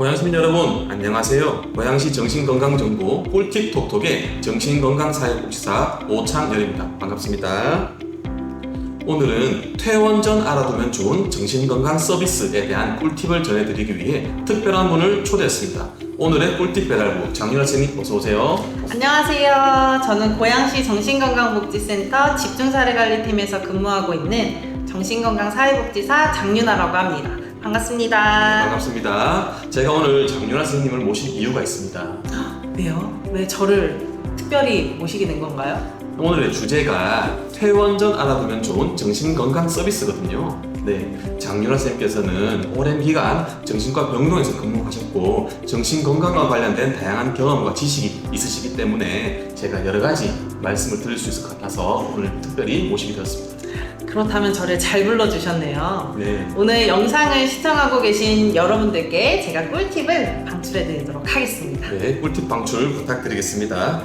고양시민 여러분 안녕하세요. 고양시 정신건강정보 꿀팁 톡톡의 정신건강사회복지사 오창열입니다. 반갑습니다. 오늘은 퇴원 전 알아두면 좋은 정신건강 서비스에 대한 꿀팁을 전해드리기 위해 특별한 분을 초대했습니다. 오늘의 꿀팁 배달부 장윤아 선생님 어서오세요. 안녕하세요. 저는 고양시 정신건강복지센터 집중사례관리팀에서 근무하고 있는 정신건강사회복지사 장윤아라고 합니다. 반갑습니다. 반갑습니다. 제가 오늘 장윤아 선생님을 모신 이유가 있습니다. 왜요? 왜 저를 특별히 모시게 된 건가요? 오늘의 주제가 퇴원 전 알아두면 좋은 정신건강 서비스거든요. 네, 장윤아 선생님께서는 오랜 기간 정신과 병동에서 근무하셨고 정신건강과 관련된 다양한 경험과 지식이 있으시기 때문에 제가 여러 가지 말씀을 드릴 수 있을 것 같아서 오늘 특별히 모시게 되었습니다. 그렇다면 저를 잘 불러주셨네요. 네. 오늘 영상을 시청하고 계신 여러분들께 제가 꿀팁을 방출해드리도록 하겠습니다. 네, 꿀팁 방출 부탁드리겠습니다.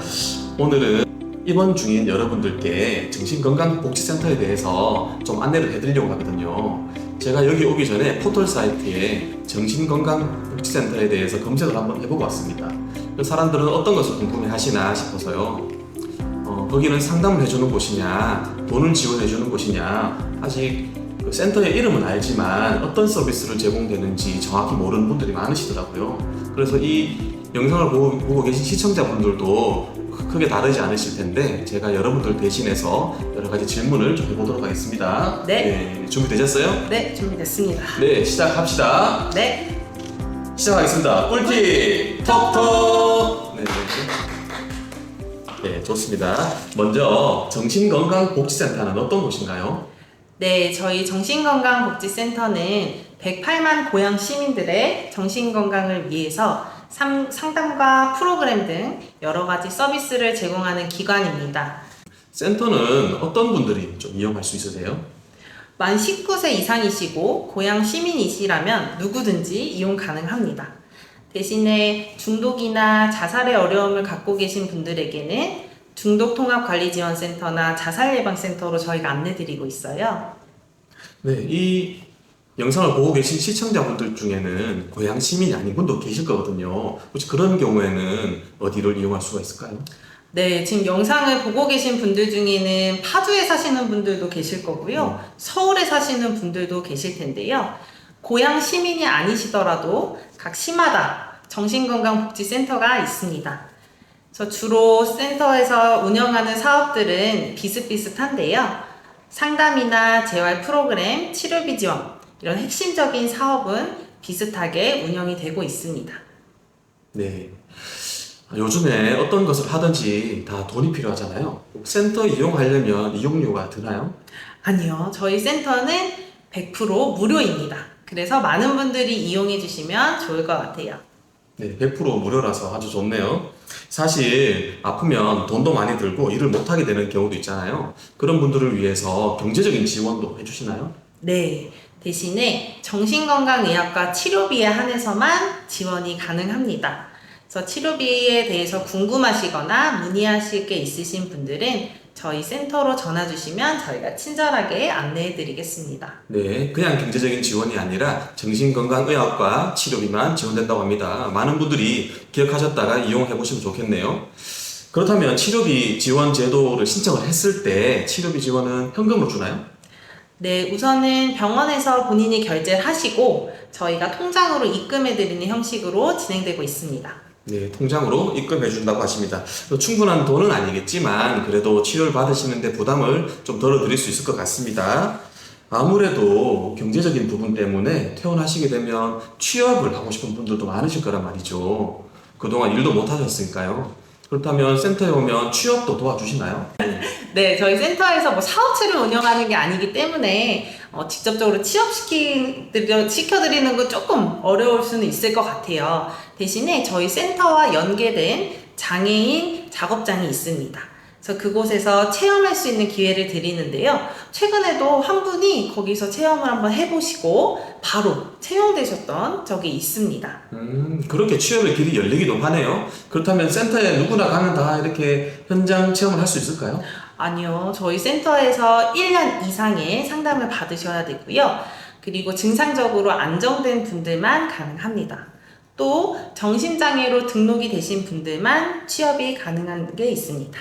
오늘은 입원 중인 여러분들께 정신건강복지센터에 대해서 좀 안내를 해드리려고 하거든요. 제가 여기 오기 전에 포털 사이트에 정신건강복지센터에 대해서 검색을 한번 해보고 왔습니다. 사람들은 어떤 것을 궁금해 하시나 싶어서요. 거기는 상담을 해주는 곳이냐, 돈을 지원해주는 곳이냐, 아직 그 센터의 이름은 알지만 어떤 서비스를 제공되는지 정확히 모르는 분들이 많으시더라고요. 그래서 이 영상을 보고 계신 시청자분들도 크게 다르지 않으실 텐데 제가 여러분들 대신해서 여러 가지 질문을 좀 해보도록 하겠습니다. 네. 준비되셨어요? 네, 준비됐습니다. 네, 시작합시다. 네. 시작하겠습니다. 꿀팁 톡톡. 네, 좋습니다. 먼저 정신건강복지센터는 어떤 곳인가요? 네, 저희 정신건강복지센터는 108만 고양 시민들의 정신건강을 위해서 상담과 프로그램 등 여러 가지 서비스를 제공하는 기관입니다. 센터는 어떤 분들이 좀 이용할 수 있으세요? 만 19세 이상이시고 고양 시민이시라면 누구든지 이용 가능합니다. 대신에 중독이나 자살의 어려움을 갖고 계신 분들에게는 중독통합관리지원센터나 자살예방센터로 저희가 안내드리고 있어요. 네, 이 영상을 보고 계신 시청자분들 중에는 고양 시민이 아닌 분도 계실 거거든요. 혹시 그런 경우에는 어디를 이용할 수가 있을까요? 네, 지금 영상을 보고 계신 분들 중에는 파주에 사시는 분들도 계실 거고요. 서울에 사시는 분들도 계실 텐데요. 고양 시민이 아니시더라도 각 시마다 정신건강복지센터가 있습니다. 그래서 주로 센터에서 운영하는 사업들은 비슷비슷한데요. 상담이나 재활 프로그램, 치료비 지원 이런 핵심적인 사업은 비슷하게 운영이 되고 있습니다. 네. 요즘에 어떤 것을 하든지 다 돈이 필요하잖아요. 센터 이용하려면 이용료가 드나요? 아니요. 저희 센터는 100% 무료입니다. 그래서 많은 분들이 이용해 주시면 좋을 것 같아요. 네, 100% 무료라서 아주 좋네요. 사실 아프면 돈도 많이 들고 일을 못하게 되는 경우도 있잖아요. 그런 분들을 위해서 경제적인 지원도 해주시나요? 네. 대신에 정신건강의학과 치료비에 한해서만 지원이 가능합니다. 그래서 치료비에 대해서 궁금하시거나 문의하실 게 있으신 분들은 저희 센터로 전화 주시면 저희가 친절하게 안내해 드리겠습니다. 네, 그냥 경제적인 지원이 아니라 정신건강의학과 치료비만 지원된다고 합니다. 많은 분들이 기억하셨다가 이용해 보시면 좋겠네요. 그렇다면 치료비 지원 제도를 신청을 했을 때 치료비 지원은 현금으로 주나요? 네, 우선은 병원에서 본인이 결제를 하시고 저희가 통장으로 입금해 드리는 형식으로 진행되고 있습니다. 네, 통장으로 입금해 준다고 하십니다. 충분한 돈은 아니겠지만 그래도 치료를 받으시는데 부담을 좀 덜어드릴 수 있을 것 같습니다. 아무래도 경제적인 부분 때문에 퇴원하시게 되면 취업을 하고 싶은 분들도 많으실 거란 말이죠. 그동안 일도 못 하셨으니까요. 그렇다면 센터에 오면 취업도 도와주시나요? 네, 저희 센터에서 사업체를 운영하는 게 아니기 때문에 직접적으로 시켜드리는 건 조금 어려울 수는 있을 것 같아요. 대신에 저희 센터와 연계된 장애인 작업장이 있습니다. 그래서 그곳에서 체험할 수 있는 기회를 드리는데요. 최근에도 한 분이 거기서 체험을 한번 해보시고 바로 채용되셨던 적이 있습니다. 그렇게 취업의 길이 열리기도 하네요. 그렇다면 센터에 누구나 가면 다 이렇게 현장 체험을 할 수 있을까요? 아니요. 저희 센터에서 1년 이상의 상담을 받으셔야 되고요. 그리고 증상적으로 안정된 분들만 가능합니다. 또 정신장애로 등록이 되신 분들만 취업이 가능한 게 있습니다.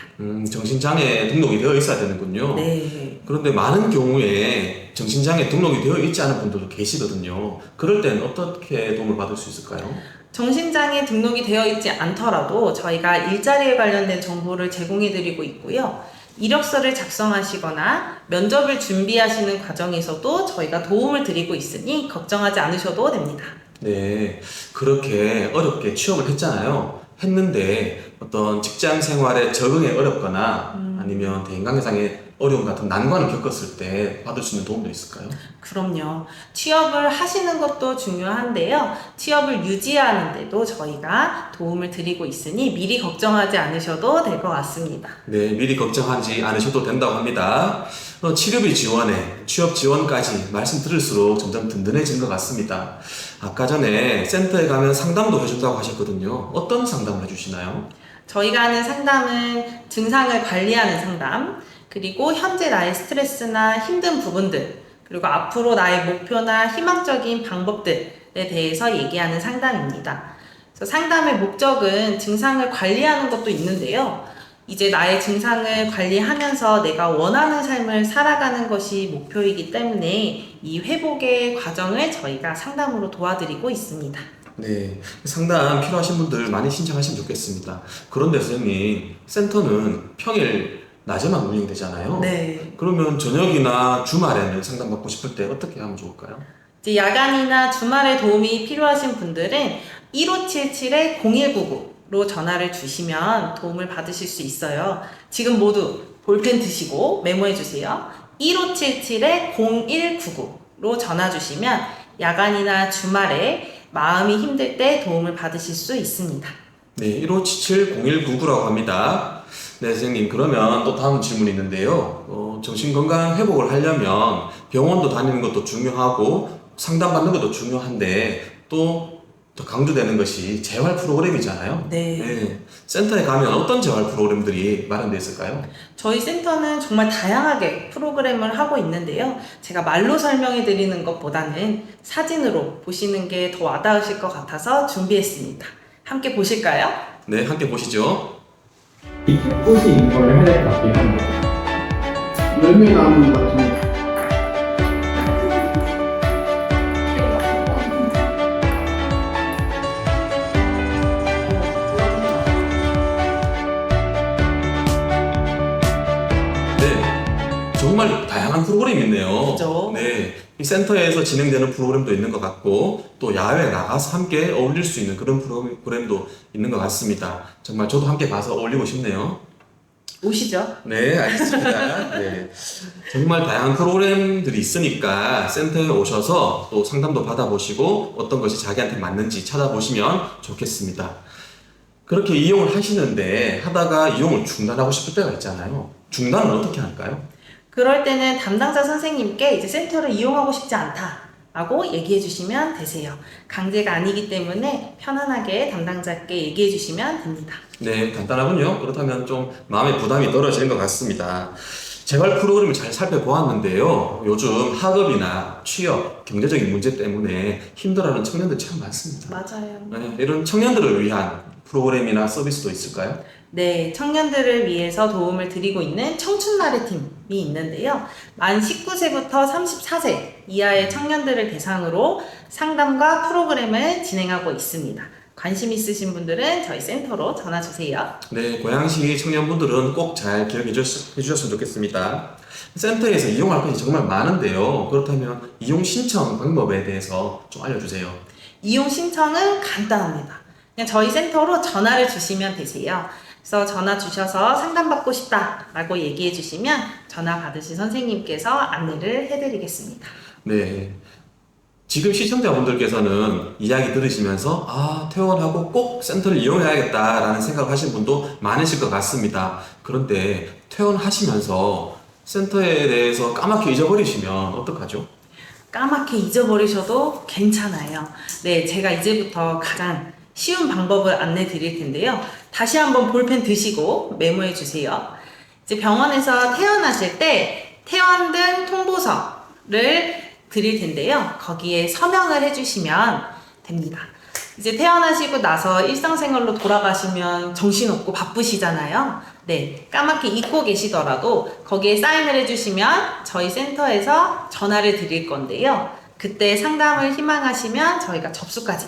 정신장애 등록이 되어 있어야 되는군요. 네. 그런데 많은 경우에 정신장애 등록이 되어 있지 않은 분들도 계시거든요. 그럴 땐 어떻게 도움을 받을 수 있을까요? 정신장애 등록이 되어 있지 않더라도 저희가 일자리에 관련된 정보를 제공해 드리고 있고요. 이력서를 작성하시거나 면접을 준비하시는 과정에서도 저희가 도움을 드리고 있으니 걱정하지 않으셔도 됩니다. 네, 그렇게 어렵게 취업을 했잖아요. 했는데 어떤 직장 생활에 적응에 어렵거나 아니면 대인관계상의 어려움 같은 난관을 겪었을 때 받을 수 있는 도움도 있을까요? 그럼요. 취업을 하시는 것도 중요한데요. 취업을 유지하는데도 저희가 도움을 드리고 있으니 미리 걱정하지 않으셔도 될 것 같습니다. 네, 미리 걱정하지 않으셔도 된다고 합니다. 치료비 지원에 취업 지원까지 말씀 들을수록 점점 든든해지는 것 같습니다. 아까 전에 센터에 가면 상담도 해준다고 하셨거든요. 어떤 상담을 해주시나요? 저희가 하는 상담은 증상을 관리하는 상담, 그리고 현재 나의 스트레스나 힘든 부분들, 그리고 앞으로 나의 목표나 희망적인 방법들에 대해서 얘기하는 상담입니다. 그래서 상담의 목적은 증상을 관리하는 것도 있는데요. 이제 나의 증상을 관리하면서 내가 원하는 삶을 살아가는 것이 목표이기 때문에 이 회복의 과정을 저희가 상담으로 도와드리고 있습니다. 네, 상담 필요하신 분들 많이 신청하시면 좋겠습니다. 그런데 선생님, 센터는 평일 낮에만 운영되잖아요. 네. 그러면 저녁이나 주말에는 상담받고 싶을 때 어떻게 하면 좋을까요? 이제 야간이나 주말에 도움이 필요하신 분들은 1577-0199로 전화를 주시면 도움을 받으실 수 있어요. 지금 모두 볼펜 드시고 메모해 주세요. 1577-0199로 전화 주시면 야간이나 주말에 마음이 힘들 때 도움을 받으실 수 있습니다. 네, 1577-0199라고 합니다. 네, 선생님, 그러면 또 다음 질문이 있는데요. 정신건강 회복을 하려면 병원도 다니는 것도 중요하고 상담받는 것도 중요한데 또 더 강조되는 것이 재활 프로그램이잖아요. 네. 센터에 가면 어떤 재활 프로그램들이 마련되어 있을까요? 저희 센터는 정말 다양하게 프로그램을 하고 있는데요. 제가 말로 설명해 드리는 것보다는 사진으로 보시는 게 더 와닿으실 것 같아서 준비했습니다. 함께 보실까요? 네, 함께 보시죠. 이 꽃이 있는 걸 해야 될 것 같긴 한데 열매 나무는 같은 네, 정말 다양한 프로그램이 있네요. 그죠? 네, 이 센터에서 진행되는 프로그램도 있는 것 같고 또 야외에 나가서 함께 어울릴 수 있는 그런 프로그램도 있는 것 같습니다. 정말 저도 함께 가서 어울리고 싶네요. 오시죠. 네, 알겠습니다. 네, 정말 다양한 프로그램들이 있으니까 센터에 오셔서 또 상담도 받아보시고 어떤 것이 자기한테 맞는지 찾아보시면 좋겠습니다. 그렇게 이용을 하시는데 하다가 이용을 중단하고 싶을 때가 있잖아요. 중단은 어떻게 할까요? 그럴 때는 담당자 선생님께 이제 센터를 이용하고 싶지 않다라고 얘기해 주시면 되세요. 강제가 아니기 때문에 편안하게 담당자께 얘기해 주시면 됩니다. 네, 간단하군요. 그렇다면 좀 마음의 부담이 떨어지는 것 같습니다. 재활 프로그램을 잘 살펴보았는데요. 요즘 학업이나 취업, 경제적인 문제 때문에 힘들어하는 청년들 참 많습니다. 맞아요. 네, 이런 청년들을 위한 프로그램이나 서비스도 있을까요? 네, 청년들을 위해서 도움을 드리고 있는 청춘나래 팀이 있는데요. 만 19세부터 34세 이하의 청년들을 대상으로 상담과 프로그램을 진행하고 있습니다. 관심 있으신 분들은 저희 센터로 전화 주세요. 네, 고양시 청년분들은 꼭 잘 기억해 주셨으면 좋겠습니다. 센터에서 이용할 것이 정말 많은데요. 그렇다면 이용 신청 방법에 대해서 좀 알려주세요. 이용 신청은 간단합니다. 그냥 저희 센터로 전화를 주시면 되세요. 그래서 전화 주셔서 상담받고 싶다라고 얘기해 주시면 전화 받으신 선생님께서 안내를 해드리겠습니다. 네. 지금 시청자분들께서는 이야기 들으시면서 퇴원하고 꼭 센터를 이용해야겠다라는 생각을 하신 분도 많으실 것 같습니다. 그런데 퇴원하시면서 센터에 대해서 까맣게 잊어버리시면 어떡하죠? 까맣게 잊어버리셔도 괜찮아요. 네, 제가 이제부터 가장 쉬운 방법을 안내 드릴 텐데요. 다시 한번 볼펜 드시고 메모해 주세요. 이제 병원에서 퇴원하실 때 퇴원등 통보서를 드릴 텐데요. 거기에 서명을 해주시면 됩니다. 이제 태어나시고 나서 일상생활로 돌아가시면 정신없고 바쁘시잖아요. 네, 까맣게 잊고 계시더라도 거기에 사인을 해주시면 저희 센터에서 전화를 드릴 건데요. 그때 상담을 희망하시면 저희가 접수까지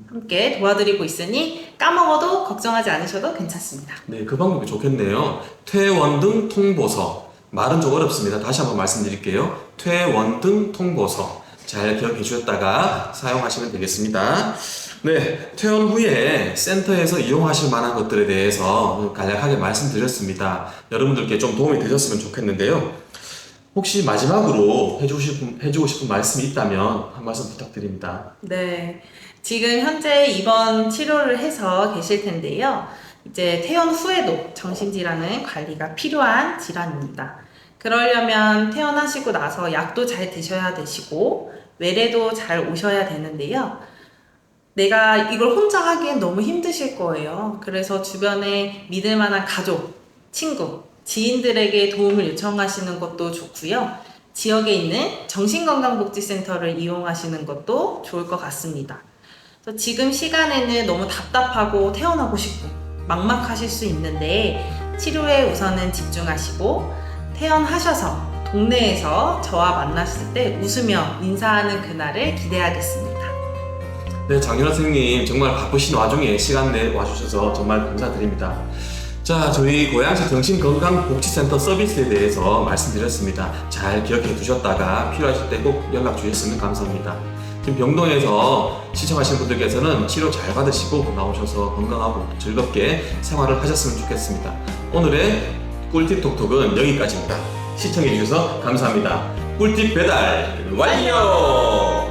함께 도와드리고 있으니 까먹어도 걱정하지 않으셔도 괜찮습니다. 네, 그 방법이 좋겠네요. 퇴원등 통보서. 말은 좀 어렵습니다. 다시 한번 말씀드릴게요. 퇴원등 통보서. 잘 기억해 주셨다가 사용하시면 되겠습니다. 네, 퇴원 후에 센터에서 이용하실 만한 것들에 대해서 간략하게 말씀드렸습니다. 여러분들께 좀 도움이 되셨으면 좋겠는데요. 혹시 마지막으로 해주고 싶은 말씀이 있다면 한 말씀 부탁드립니다. 네, 지금 현재 입원 치료를 해서 계실 텐데요. 이제 퇴원 후에도 정신질환은 관리가 필요한 질환입니다. 그러려면 퇴원하시고 나서 약도 잘 드셔야 되시고 외래도 잘 오셔야 되는데요. 내가 이걸 혼자 하기엔 너무 힘드실 거예요. 그래서 주변에 믿을 만한 가족, 친구, 지인들에게 도움을 요청하시는 것도 좋고요. 지역에 있는 정신건강복지센터를 이용하시는 것도 좋을 것 같습니다. 그래서 지금 시간에는 너무 답답하고 퇴원하고 싶고 막막하실 수 있는데 치료에 우선은 집중하시고 퇴원하셔서 동네에서 저와 만났을 때 웃으며 인사하는 그날을 기대하겠습니다. 네, 장윤아 선생님 정말 바쁘신 와중에 시간 내 와주셔서 정말 감사드립니다. 자, 저희 고양시 정신건강복지센터 서비스에 대해서 말씀드렸습니다. 잘 기억해 두셨다가 필요하실 때 꼭 연락 주셨으면 감사합니다. 지금 병동에서 시청하시는 분들께서는 치료 잘 받으시고 나오셔서 건강하고 즐겁게 생활을 하셨으면 좋겠습니다. 오늘의 꿀팁 톡톡은 여기까지입니다. 시청해 주셔서 감사합니다. 꿀팁 배달 완료!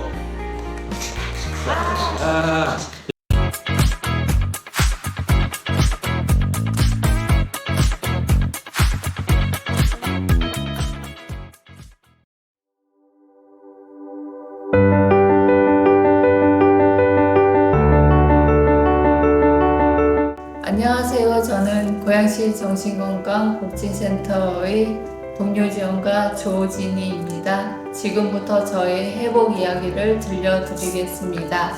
안녕하세요. 저는 고양시 정신건강복지센터의 동료지원가 조진희입니다. 지금부터 저의 회복 이야기를 들려드리겠습니다.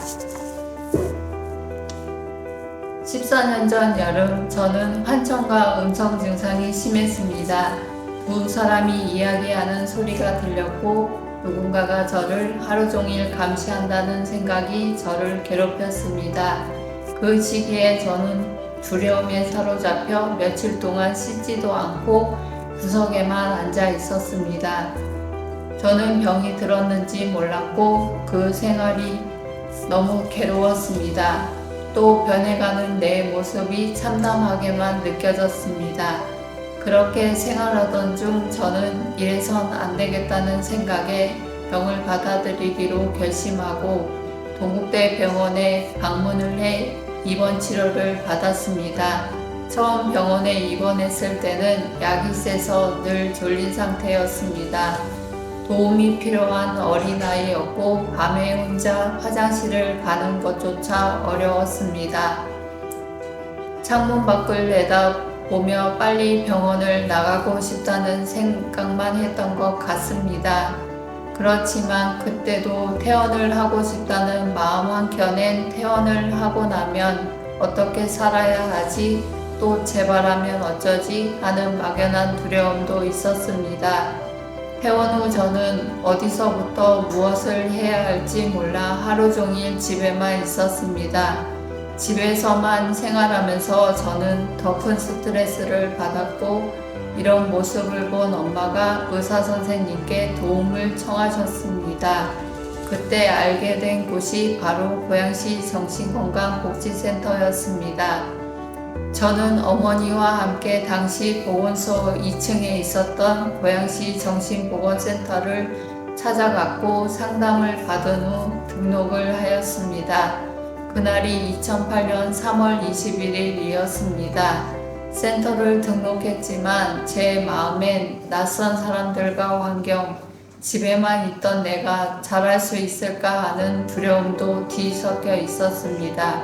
14년 전 여름, 저는 환청과 음성 증상이 심했습니다. 두 사람이 이야기하는 소리가 들렸고 누군가가 저를 하루 종일 감시한다는 생각이 저를 괴롭혔습니다. 그 시기에 저는 두려움에 사로잡혀 며칠 동안 씻지도 않고 구석에만 앉아 있었습니다. 저는 병이 들었는지 몰랐고 그 생활이 너무 괴로웠습니다. 또 변해가는 내 모습이 참담하게만 느껴졌습니다. 그렇게 생활하던 중 저는 이래선 안 되겠다는 생각에 병을 받아들이기로 결심하고 동국대 병원에 방문을 해 입원 치료를 받았습니다. 처음 병원에 입원했을 때는 약이 세서 늘 졸린 상태였습니다. 도움이 필요한 어린아이였고 밤에 혼자 화장실을 가는 것조차 어려웠습니다. 창문 밖을 내다보며 빨리 병원을 나가고 싶다는 생각만 했던 것 같습니다. 그렇지만 그때도 퇴원을 하고 싶다는 마음 한켠엔 퇴원을 하고 나면 어떻게 살아야 하지? 또 재발하면 어쩌지? 하는 막연한 두려움도 있었습니다. 퇴원 후 저는 어디서부터 무엇을 해야 할지 몰라 하루 종일 집에만 있었습니다. 집에서만 생활하면서 저는 더 큰 스트레스를 받았고 이런 모습을 본 엄마가 의사 선생님께 도움을 청하셨습니다. 그때 알게 된 곳이 바로 고양시 정신건강복지센터였습니다. 저는 어머니와 함께 당시 보건소 2층에 있었던 고양시 정신보건센터를 찾아갔고 상담을 받은 후 등록을 하였습니다. 그날이 2008년 3월 21일이었습니다. 센터를 등록했지만 제 마음엔 낯선 사람들과 환경, 집에만 있던 내가 잘할 수 있을까 하는 두려움도 뒤섞여 있었습니다.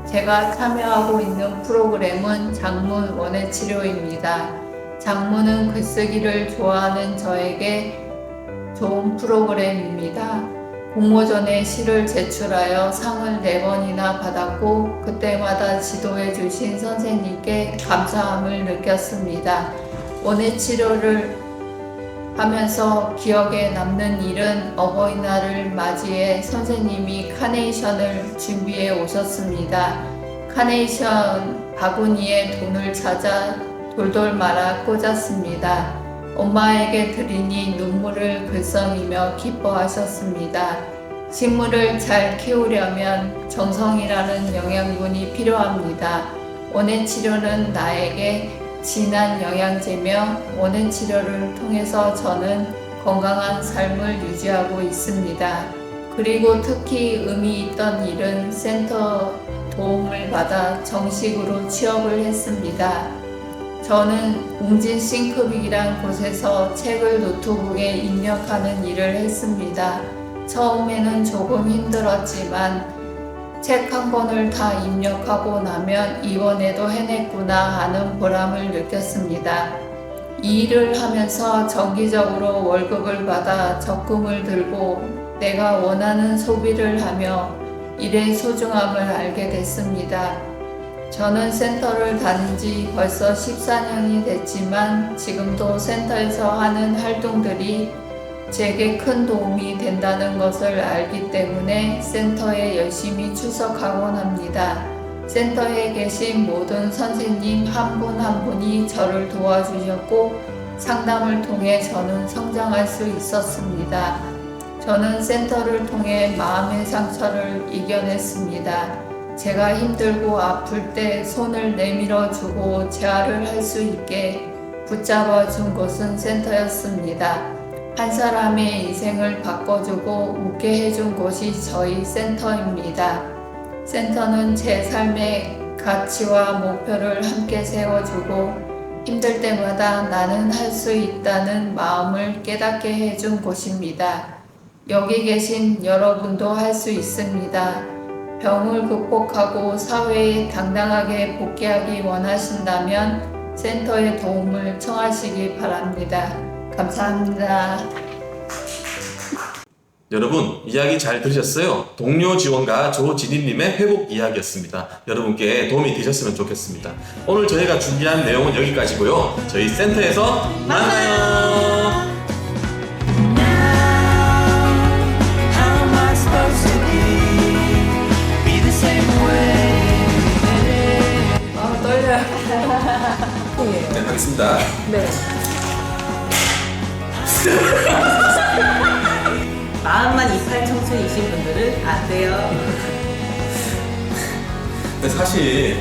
제가 참여하고 있는 프로그램은 장문 원예치료입니다. 장문은 글쓰기를 좋아하는 저에게 좋은 프로그램입니다. 공모전에 시를 제출하여 상을 4번이나 받았고 그때마다 지도해 주신 선생님께 감사함을 느꼈습니다. 원예 치료를 하면서 기억에 남는 일은 어버이날을 맞이해 선생님이 카네이션을 준비해 오셨습니다. 카네이션 바구니에 돈을 찾아 돌돌 말아 꽂았습니다. 엄마에게 드리니 눈물을 글썽이며 기뻐하셨습니다. 식물을 잘 키우려면 정성이라는 영양분이 필요합니다. 원예 치료는 나에게 진한 영양제며 원예 치료를 통해서 저는 건강한 삶을 유지하고 있습니다. 그리고 특히 의미 있던 일은 센터 도움을 받아 정식으로 취업을 했습니다. 저는 웅진 싱크빅이란 곳에서 책을 노트북에 입력하는 일을 했습니다. 처음에는 조금 힘들었지만 책 한 권을 다 입력하고 나면 이번에도 해냈구나 하는 보람을 느꼈습니다. 이 일을 하면서 정기적으로 월급을 받아 적금을 들고 내가 원하는 소비를 하며 일의 소중함을 알게 됐습니다. 저는 센터를 다닌 지 벌써 14년이 됐지만 지금도 센터에서 하는 활동들이 제게 큰 도움이 된다는 것을 알기 때문에 센터에 열심히 출석하곤 합니다. 센터에 계신 모든 선생님 한 분 한 분이 저를 도와주셨고 상담을 통해 저는 성장할 수 있었습니다. 저는 센터를 통해 마음의 상처를 이겨냈습니다. 제가 힘들고 아플 때 손을 내밀어 주고 재활을 할 수 있게 붙잡아 준 곳은 센터였습니다. 한 사람의 인생을 바꿔주고 웃게 해준 곳이 저희 센터입니다. 센터는 제 삶의 가치와 목표를 함께 세워주고 힘들 때마다 나는 할 수 있다는 마음을 깨닫게 해준 곳입니다. 여기 계신 여러분도 할 수 있습니다. 병을 극복하고 사회에 당당하게 복귀하기 원하신다면 센터의 도움을 청하시기 바랍니다. 감사합니다. 여러분 이야기 잘 들으셨어요? 동료 지원가 조진희님의 회복 이야기였습니다. 여러분께 도움이 되셨으면 좋겠습니다. 오늘 저희가 준비한 내용은 여기까지고요. 저희 센터에서 만나요. 떨려요. 네, 하겠습니다. 네. 마음만 이팔 청춘이신 분들은 안 돼요. 근데 사실